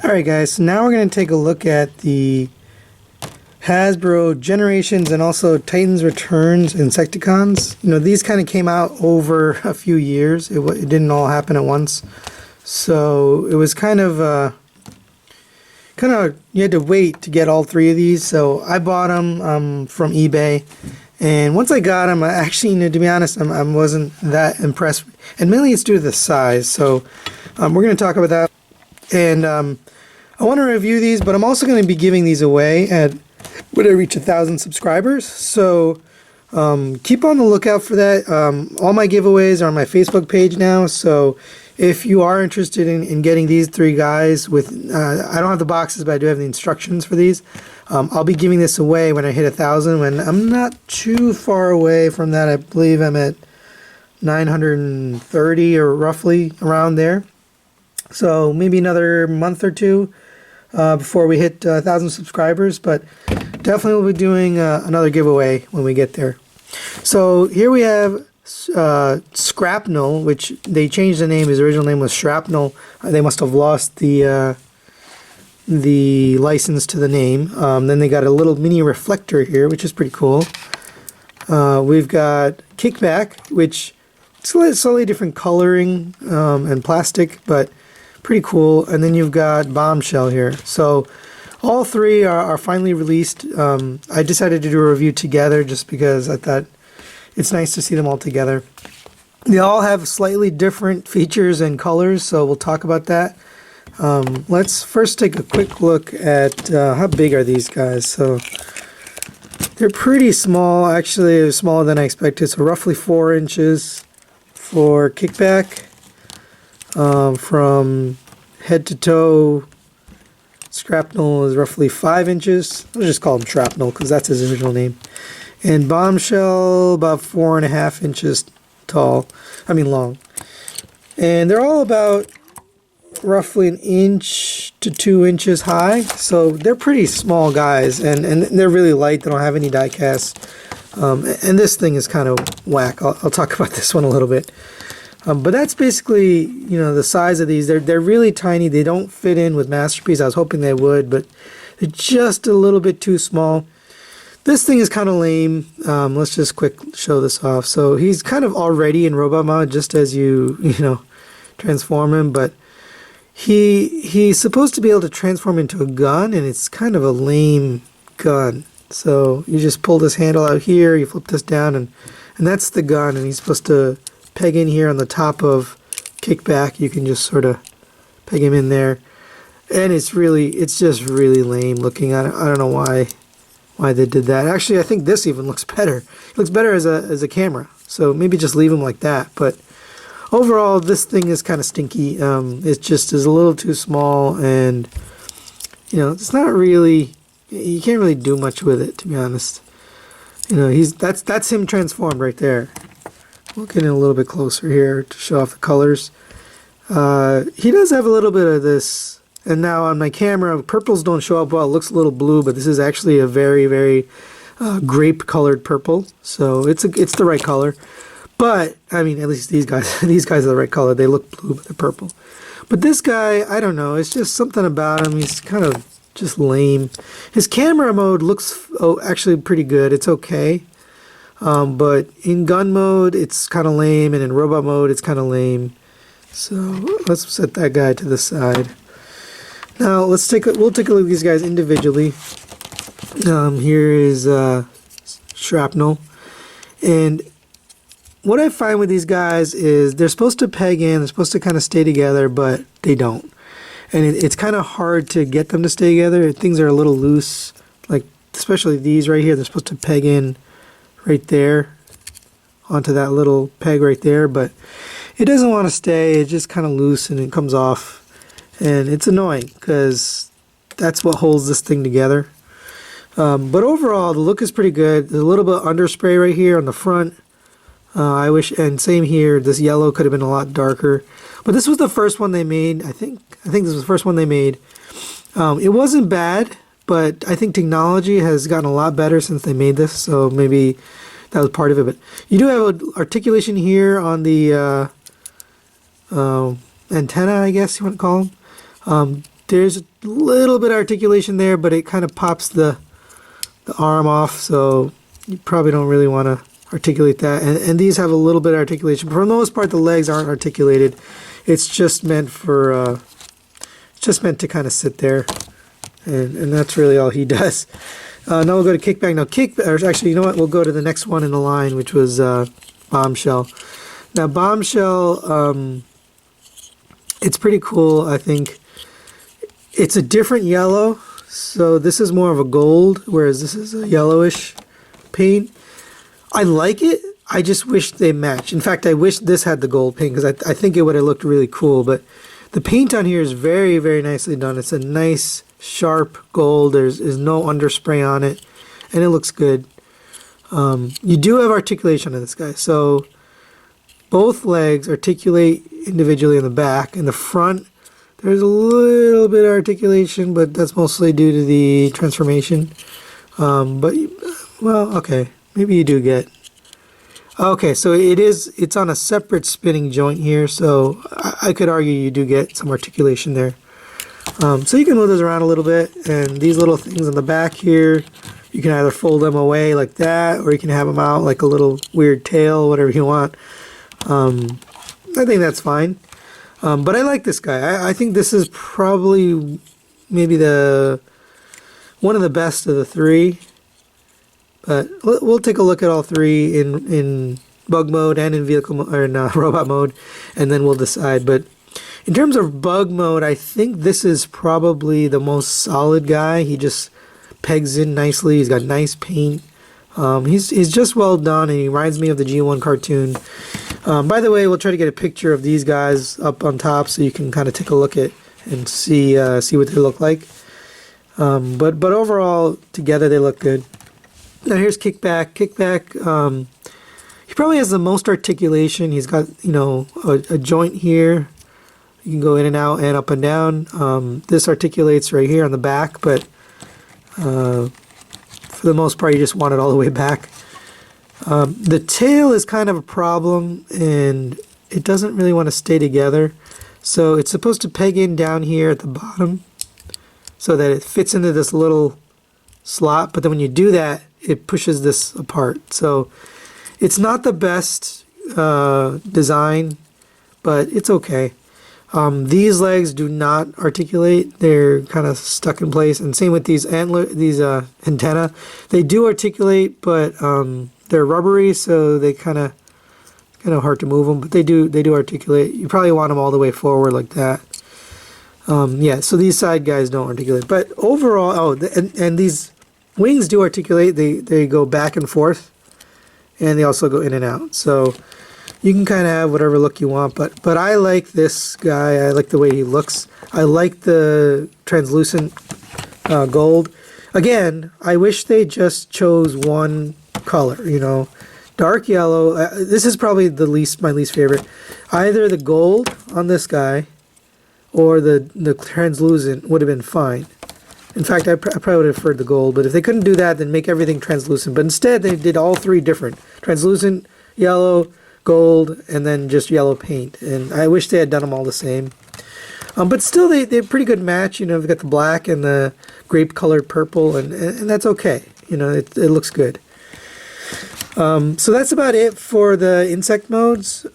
Alright guys, so now we're going to take a look at the Hasbro Generations and also Titans Returns Insecticons. You know, these kind of came out over a few years. It didn't all happen at once. So it was kind of, you had to wait to get all three of these. So I bought them from eBay. And once I got them, I actually, to be honest, I wasn't that impressed. And mainly it's due to the size. So we're going to talk about that. And I want to review these, but I'm also going to be giving these away when I reach 1,000 subscribers. So keep on the lookout for that. All my giveaways are on my Facebook page now. So if you are interested in getting these three guys with, I don't have the boxes, but I do have the instructions for these. I'll be giving this away when I hit 1,000. When I'm not too far away from that. I believe I'm at 930 or roughly around there. So maybe another month or two before we hit 1,000 subscribers, but definitely we'll be doing another giveaway when we get there. So here we have Scrapnel, which they changed the name. His original name was Shrapnel. They must have lost the license to the name. Then they got a little mini reflector here, which is pretty cool. We've got Kickback, which is slightly different coloring and plastic, but pretty cool. And then you've got Bombshell here. So all three are finally released. I decided to do a review together just because I thought it's nice to see them all together. They all have slightly different features and colors, so we'll talk about that. Let's first take a quick look at how big are these guys. So they're pretty small, actually smaller than I expected. So roughly 4 inches for Kickback. From head to toe, Scrapnel is roughly 5 inches. I'll just call him Shrapnel because that's his original name. And Bombshell about 4.5 inches long. And they're all about roughly 1 inch to 2 inches high. So they're pretty small guys, and they're really light. They don't have any die cast. And this thing is kind of whack. I'll talk about this one a little bit. But that's basically, you know, the size of these. They're really tiny. They don't fit in with Masterpiece. I was hoping they would, but they're just a little bit too small. This thing is kind of lame. Let's just quick show this off. So he's kind of already in robot mode just as you transform him, but he's supposed to be able to transform into a gun, and it's kind of a lame gun. So you just pull this handle out here, you flip this down, and that's the gun, and he's supposed to peg in here on the top of Kickback. You can just sort of peg him in there, and it's just really lame looking. I don't know why they did that. Actually, I think this even looks better. It looks better as a camera, so maybe just leave him like that. But overall, this thing is kind of stinky. It just is a little too small, and it's not really, you can't really do much with it, to be honest. That's him transformed right there. We'll get in a little bit closer here to show off the colors. He does have a little bit of this, and now on my camera, purples don't show up well. It looks a little blue, but this is actually a very, very grape-colored purple. So it's the right color. But I mean, at least these guys are the right color. They look blue, but they're purple. But this guy, I don't know. It's just something about him. He's kind of just lame. His camera mode looks actually pretty good. It's okay. But in gun mode, it's kind of lame, and in robot mode, it's kind of lame. So let's set that guy to the side. Now we'll take a look at these guys individually. Here is Shrapnel, and what I find with these guys is they're supposed to peg in, they're supposed to kind of stay together, but they don't, and it's kind of hard to get them to stay together. Things are a little loose, like especially these right here. They're supposed to peg in right there onto that little peg right there, but it doesn't want to stay. It's just kind of loose and it comes off, and it's annoying because that's what holds this thing together. But overall, the look is pretty good. There's a little bit of underspray right here on the front. I wish, and same here, this yellow could have been a lot darker, but this was the first one they made. I think this was the first one they made. It wasn't bad, but I think technology has gotten a lot better since they made this, so maybe that was part of it. But you do have an articulation here on the antenna, I guess you want to call them. there's a little bit of articulation there, but it kind of pops the arm off, so you probably don't really want to articulate that. And these have a little bit of articulation, but for the most part, the legs aren't articulated. It's just meant for, just meant to kind of sit there, and that's really all he does. Now we'll go to Kickback. Now or actually, you know what? We'll go to the next one in the line, which was Bombshell. Now Bombshell, it's pretty cool, I think. It's a different yellow, so this is more of a gold, whereas this is a yellowish paint. I like it. I just wish they matched. In fact, I wish this had the gold paint, because I think it would have looked really cool. But the paint on here is very, very nicely done. It's a nice, sharp gold. There's no underspray on it, and it looks good. You do have articulation on this guy. So both legs articulate individually in the back. In the front, there's a little bit of articulation, but that's mostly due to the transformation. But, well, okay. Maybe you do get... Okay, so it's on a separate spinning joint here, so I could argue you do get some articulation there. So you can move those around a little bit, and these little things on the back here, you can either fold them away like that, or you can have them out like a little weird tail, whatever you want. I think that's fine. But I like this guy. I think this is probably maybe one of the best of the three. But we'll take a look at all three in bug mode and in vehicle or in robot mode, and then we'll decide. But in terms of bug mode, I think this is probably the most solid guy. He just pegs in nicely. He's got nice paint. He's just well done, and he reminds me of the G1 cartoon. By the way, we'll try to get a picture of these guys up on top so you can kind of take a look at and see what they look like. But overall, together they look good. Now here's Kickback. Kickback, he probably has the most articulation. He's got, a joint here. You can go in and out and up and down. This articulates right here on the back, but for the most part, you just want it all the way back. The tail is kind of a problem, and it doesn't really want to stay together. So it's supposed to peg in down here at the bottom so that it fits into this little slot, but then when you do that, it pushes this apart. So it's not the best design, but it's okay. These legs do not articulate. They're kind of stuck in place, and same with these antenna. They do articulate, but they're rubbery, so they kind of hard to move them, but they do articulate. You probably want them all the way forward like that. Yeah, so these side guys don't articulate, but overall, and these wings do articulate. They go back and forth, and they also go in and out. So you can kind of have whatever look you want, but I like this guy. I like the way he looks. I like the translucent gold. Again, I wish they just chose one color, dark yellow. This is probably my least favorite. Either the gold on this guy or the translucent would have been fine. In fact, I probably would have preferred the gold, but if they couldn't do that, then make everything translucent. But instead, they did all three different. Translucent, yellow, gold, and then just yellow paint. And I wish they had done them all the same. But still, they're a pretty good match. They've got the black and the grape-colored purple, and that's okay. It looks good. So that's about it for the insect modes.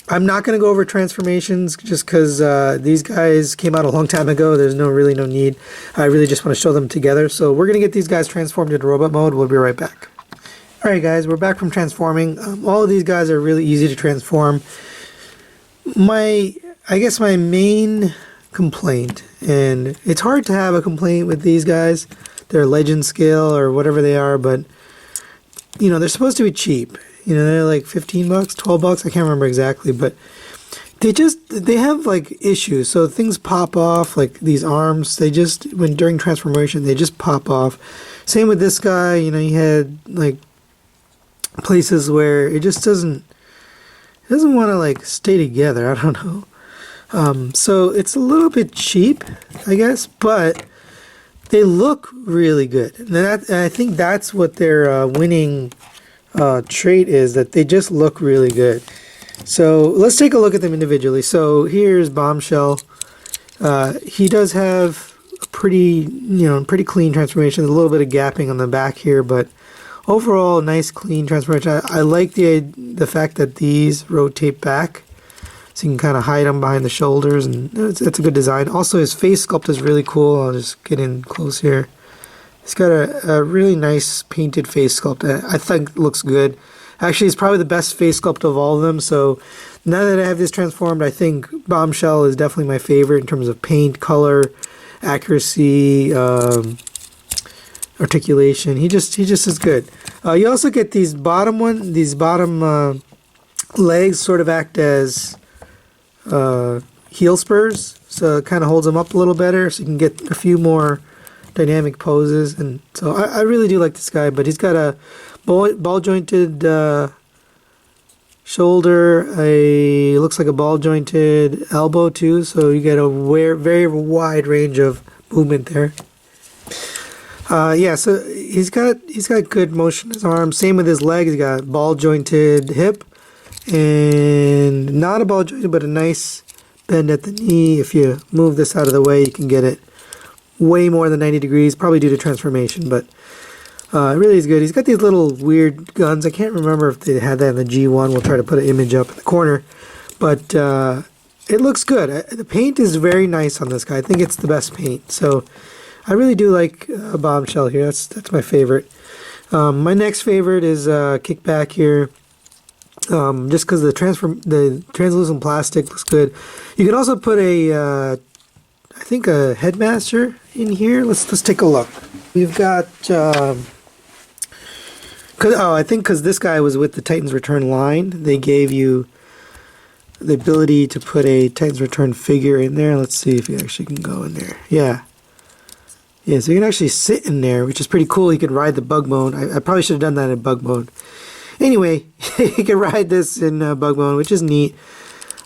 I'm not going to go over transformations just because these guys came out a long time ago. There's really no need. I really just want to show them together. So we're going to get these guys transformed into robot mode. We'll be right back. Alright guys, we're back from transforming. All of these guys are really easy to transform. I guess my main complaint, and it's hard to have a complaint with these guys. They're legend scale or whatever they are, but they're supposed to be cheap. They're like 15 bucks, 12 bucks, I can't remember exactly, but they have like issues. So things pop off, like these arms, during transformation, they just pop off. Same with this guy, he had like places where it just doesn't want to like stay together. I don't know. So it's a little bit cheap, I guess, but they look really good. And I think that's what their winning trait is, that they just look really good. So let's take a look at them individually. So here's Bombshell, He does have a pretty, pretty clean transformation. There's a little bit of gapping on the back here, but overall, nice clean transformation. I like the fact that these rotate back, so you can kind of hide them behind the shoulders, and it's a good design. Also, his face sculpt is really cool. I'll just get in close here. He's got a really nice painted face sculpt. I think it looks good. Actually, it's probably the best face sculpt of all of them. So now that I have this transformed, I think Bombshell is definitely my favorite in terms of paint, color, accuracy, articulation. He just is good. You also get these bottom legs sort of act as heel spurs, so it kind of holds them up a little better, so you can get a few more dynamic poses. And so I really do like this guy, but he's got a ball jointed shoulder, looks like a ball jointed elbow too, so you get a very wide range of movement there. Yeah, so he's got good motion in his arm. Same with his leg. He's got ball jointed hip, and not a ball jointed, but a nice bend at the knee. If you move this out of the way, you can get it way more than 90 degrees, probably due to transformation, but it really is good. He's got these little weird guns. I can't remember if they had that in the G1. We'll try to put an image up in the corner, but it looks good. The paint is very nice on this guy. I think it's the best paint, so I really do like Bombshell here. That's my favorite. My next favorite is Kickback here. Just because the translucent plastic looks good. You can also put I think a headmaster in here. Let's take a look. We've got I think because this guy was with the Titans Return line, they gave you the ability to put a Titans Return figure in there. Let's see if you actually can go in there. Yeah, so you can actually sit in there, which is pretty cool. You can ride the bug mode. I probably should have done that in bug mode. Anyway, you can ride this in bug mode, which is neat.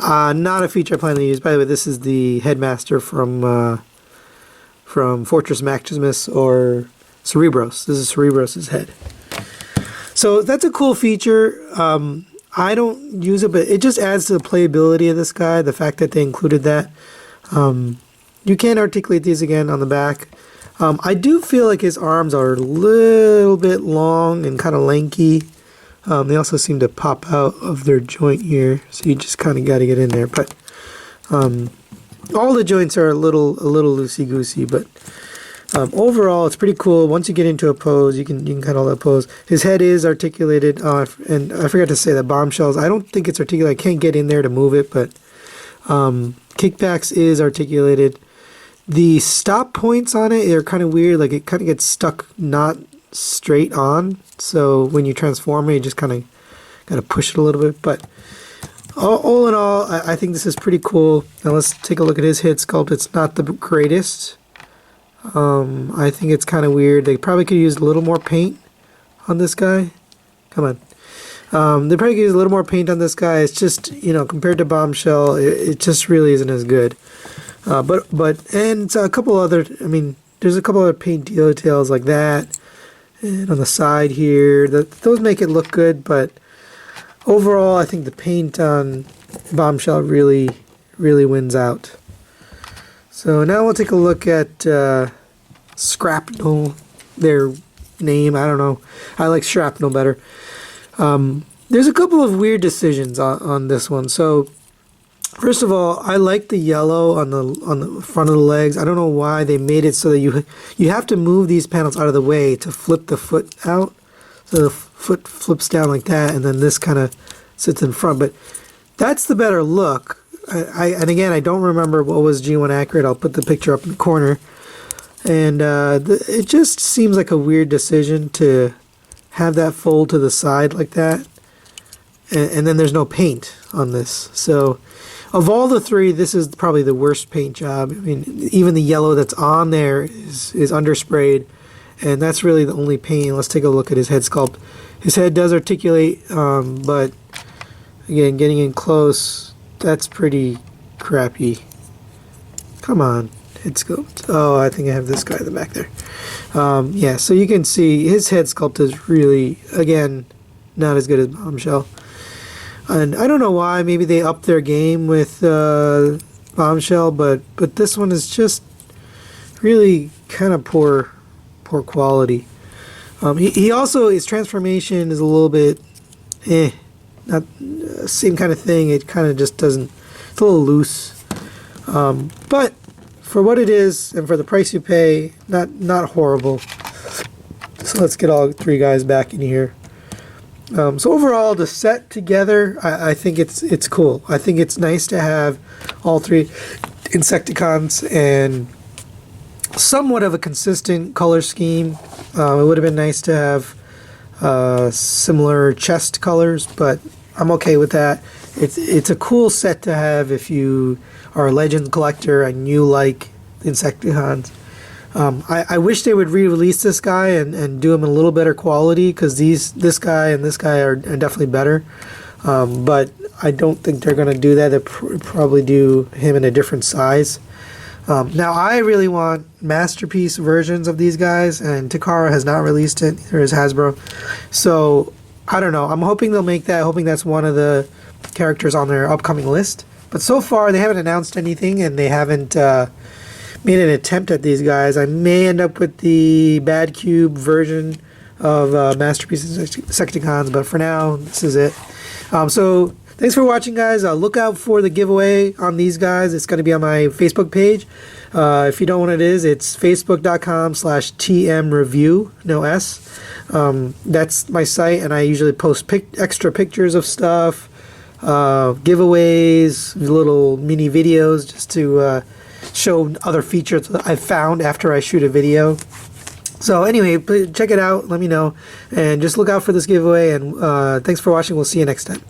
Not a feature I plan to use. By the way, this is the headmaster from Fortress Maximus or Cerebros. This is Cerebros' head. So that's a cool feature. I don't use it, but it just adds to the playability of this guy, the fact that they included that. You can articulate these again on the back. I do feel like his arms are a little bit long and kind of lanky. They also seem to pop out of their joint here, so you just kind of got to get in there. But all the joints are a little loosey-goosey, but overall it's pretty cool. Once you get into a pose, you can kind of hold that pose. His head is articulated, and I forgot to say that Bombshells, I don't think it's articulated. I can't get in there to move it, but Kickbacks is articulated. The stop points on it are kind of weird. Like it kind of gets stuck not straight on, so when you transform it, you just kind of got to push it a little bit. But all in all, I think this is pretty cool. Now let's take a look at his head sculpt. It's not the greatest. I think it's kind of weird. They probably could use a little more paint on this guy. Come on. They probably could use a little more paint on this guy. It's just, compared to Bombshell, it just really isn't as good. And a couple other, there's a couple other paint details like that. And on the side here, those make it look good, but overall, I think the paint on Bombshell really wins out. So now we'll take a look at Scrapnel, their name. I don't know. I like Shrapnel better. There's a couple of weird decisions on this one. So first of all, I like the yellow on the front of the legs. I don't know why they made it so that you have to move these panels out of the way to flip the foot out. So the foot flips down like that, and then this kind of sits in front. But that's the better look. And again, I don't remember what was G1 accurate. I'll put the picture up in the corner. And it just seems like a weird decision to have that fold to the side like that. And then there's no paint on this. So of all the three, this is probably the worst paint job. Even the yellow that's on there is undersprayed, and that's really the only paint. Let's take a look at his head sculpt. His head does articulate, but again, getting in close, that's pretty crappy. Come on, head sculpt. Oh, I think I have this guy in the back there. Yeah, so you can see his head sculpt is really, again, not as good as Bombshell. And I don't know why. Maybe they upped their game with Bombshell, but this one is just really kind of poor quality. He also, his transformation is a little bit not same kind of thing. It kind of just doesn't, it's a little loose, but for what it is and for the price you pay, not horrible. So let's get all three guys back in here. So overall, the set together, I think it's cool. I think it's nice to have all three Insecticons and somewhat of a consistent color scheme. It would have been nice to have similar chest colors, but I'm okay with that. It's a cool set to have if you are a Legends collector and you like Insecticons. I wish they would re-release this guy and do him in a little better quality, because this guy and this guy are definitely better. But I don't think they're going to do that. They'll probably do him in a different size. Now, I really want Masterpiece versions of these guys, and Takara has not released it, neither has Hasbro. So, I don't know. I'm hoping they'll make that, hoping that's one of the characters on their upcoming list. But so far, they haven't announced anything, and they haven't made an attempt at these guys. I may end up with the Bad Cube version of Masterpiece Insecticons, but for now, this is it. So, thanks for watching, guys. Look out for the giveaway on these guys. It's going to be on my Facebook page. If you don't know what it is, it's facebook.com/tmreview, no S. That's my site, and I usually post extra pictures of stuff, giveaways, little mini videos, just to show other features that I found after I shoot a video. So anyway, check it out, let me know, and just look out for this giveaway, and thanks for watching. We'll see you next time.